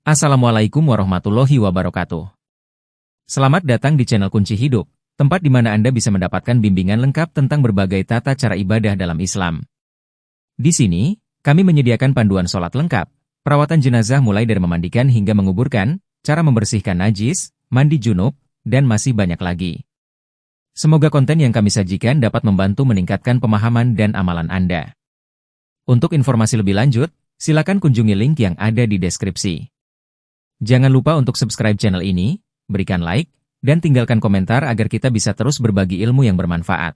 Assalamualaikum warahmatullahi wabarakatuh. Selamat datang di channel Kunci Hidup, tempat di mana Anda bisa mendapatkan bimbingan lengkap tentang berbagai tata cara ibadah dalam Islam. Di sini, kami menyediakan panduan sholat lengkap, perawatan jenazah mulai dari memandikan hingga menguburkan, cara membersihkan najis, mandi junub, dan masih banyak lagi. Semoga konten yang kami sajikan dapat membantu meningkatkan pemahaman dan amalan Anda. Untuk informasi lebih lanjut, silakan kunjungi link yang ada di deskripsi. Jangan lupa untuk subscribe channel ini, berikan like, dan tinggalkan komentar agar kita bisa terus berbagi ilmu yang bermanfaat.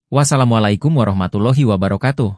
Wassalamualaikum warahmatullahi wabarakatuh.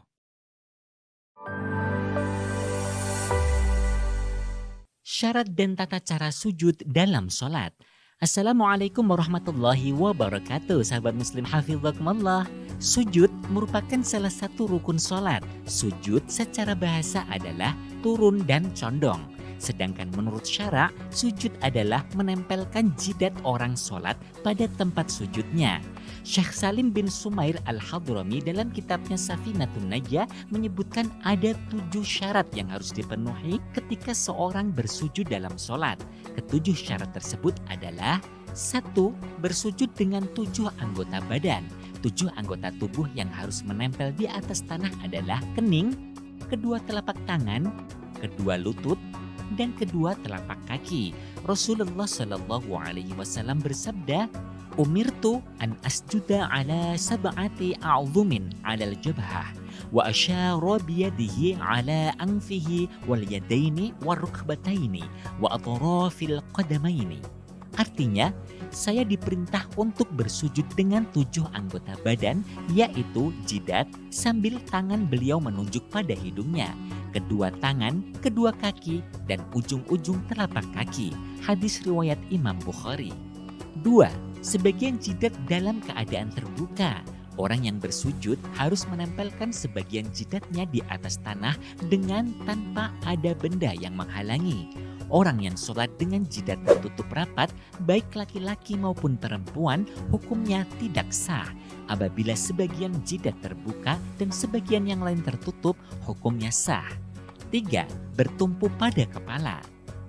Syarat dan tata cara sujud dalam sholat. Assalamualaikum warahmatullahi wabarakatuh. Sahabat muslim hafizakumullah. Sujud merupakan salah satu rukun sholat. Sujud secara bahasa adalah turun dan condong. Sedangkan menurut syara, sujud adalah menempelkan jidat orang sholat pada tempat sujudnya. Syekh Salim bin Sumair Al-Hadrami dalam kitabnya Safinatun Najah menyebutkan ada 7 syarat yang harus dipenuhi ketika seorang bersujud dalam sholat. Ketujuh syarat tersebut adalah 1. Bersujud dengan 7 anggota badan. 7 anggota tubuh yang harus menempel di atas tanah adalah kening, kedua telapak tangan, kedua lutut, dan kedua telapak kaki. Rasulullah Shallallahu Alaihi Wasallam bersabda, "Umirtu an asjuda ala sab'ati a'zumin ala al-jabhah wa asyara biyadihi ala anfihi wal yadaini wa rukbataini wa atrafil qadamaini." Artinya, saya diperintah untuk bersujud dengan 7 anggota badan, yaitu jidat, sambil tangan beliau menunjuk pada hidungnya, kedua tangan, kedua kaki, dan ujung-ujung telapak kaki. Hadis riwayat Imam Bukhari. 2. Sebagian jidat dalam keadaan terbuka. Orang yang bersujud harus menempelkan sebagian jidatnya di atas tanah dengan tanpa ada benda yang menghalangi. Orang yang sholat dengan jidat tertutup rapat, baik laki-laki maupun perempuan, hukumnya tidak sah. Apabila sebagian jidat terbuka dan sebagian yang lain tertutup, hukumnya sah. 3. Bertumpu pada kepala.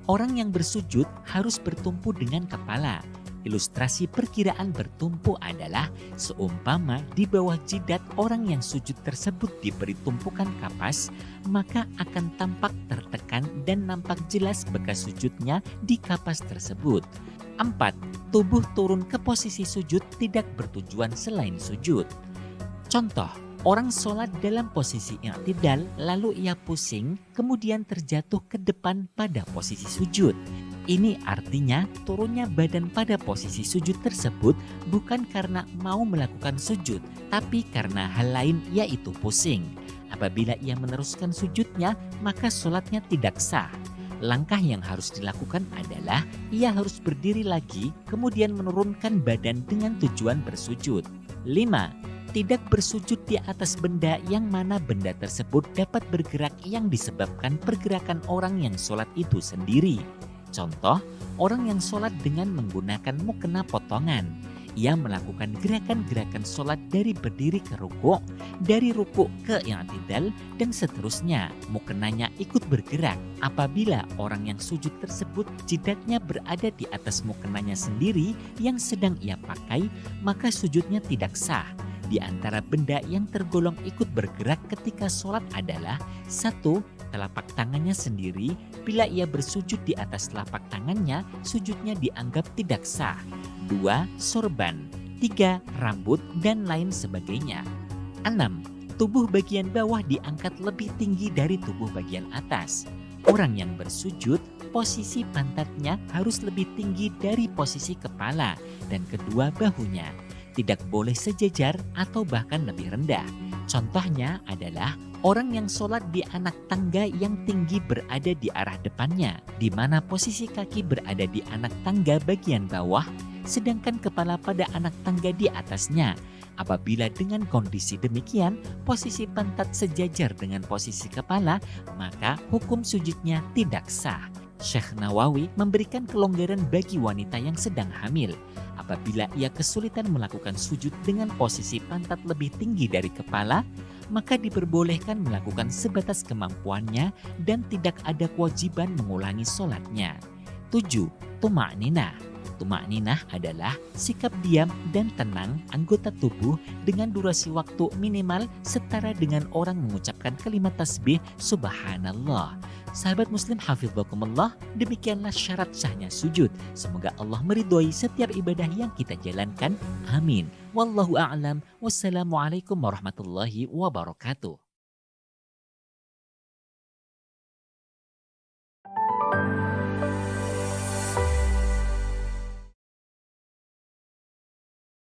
Orang yang bersujud harus bertumpu dengan kepala. Ilustrasi perkiraan bertumpu adalah seumpama di bawah jidat orang yang sujud tersebut diberi tumpukan kapas, maka akan tampak tertekan dan nampak jelas bekas sujudnya di kapas tersebut. 4. Tubuh turun ke posisi sujud tidak bertujuan selain sujud. Contoh, orang sholat dalam posisi i'tidal lalu ia pusing kemudian terjatuh ke depan pada posisi sujud. Ini artinya turunnya badan pada posisi sujud tersebut bukan karena mau melakukan sujud, tapi karena hal lain yaitu pusing. Apabila ia meneruskan sujudnya, maka sholatnya tidak sah. Langkah yang harus dilakukan adalah ia harus berdiri lagi, kemudian menurunkan badan dengan tujuan bersujud. 5. Tidak bersujud di atas benda yang mana benda tersebut dapat bergerak yang disebabkan pergerakan orang yang sholat itu sendiri. Contoh, orang yang sholat dengan menggunakan mukena potongan. Ia melakukan gerakan-gerakan sholat dari berdiri ke ruku', dari ruku' ke i'tidal, dan seterusnya. Mukenanya ikut bergerak. Apabila orang yang sujud tersebut jidatnya berada di atas mukenanya sendiri yang sedang ia pakai, maka sujudnya tidak sah. Di antara benda yang tergolong ikut bergerak ketika sholat adalah 1. Telapak tangannya sendiri. Bila ia bersujud di atas telapak tangannya, sujudnya dianggap tidak sah. 2. Sorban. 3. Rambut dan lain sebagainya. 6. Tubuh bagian bawah diangkat lebih tinggi dari tubuh bagian atas. Orang yang bersujud, posisi pantatnya harus lebih tinggi dari posisi kepala dan kedua bahunya. Tidak boleh sejajar atau bahkan lebih rendah. Contohnya adalah orang yang sholat di anak tangga yang tinggi berada di arah depannya, di mana posisi kaki berada di anak tangga bagian bawah, sedangkan kepala pada anak tangga di atasnya. Apabila dengan kondisi demikian, posisi pantat sejajar dengan posisi kepala, maka hukum sujudnya tidak sah. Syekh Nawawi memberikan kelonggaran bagi wanita yang sedang hamil. Apabila ia kesulitan melakukan sujud dengan posisi pantat lebih tinggi dari kepala, maka diperbolehkan melakukan sebatas kemampuannya dan tidak ada kewajiban mengulangi sholatnya. 7. Tuma'ninah. Tuma'ninah adalah sikap diam dan tenang anggota tubuh dengan durasi waktu minimal setara dengan orang mengucapkan kalimat tasbih Subhanallah. Sahabat muslim hafidhakumullah, demikianlah syarat sahnya sujud. Semoga Allah meridhoi setiap ibadah yang kita jalankan. Amin. Wallahu a'lam. Wassalamualaikum warahmatullahi wabarakatuh.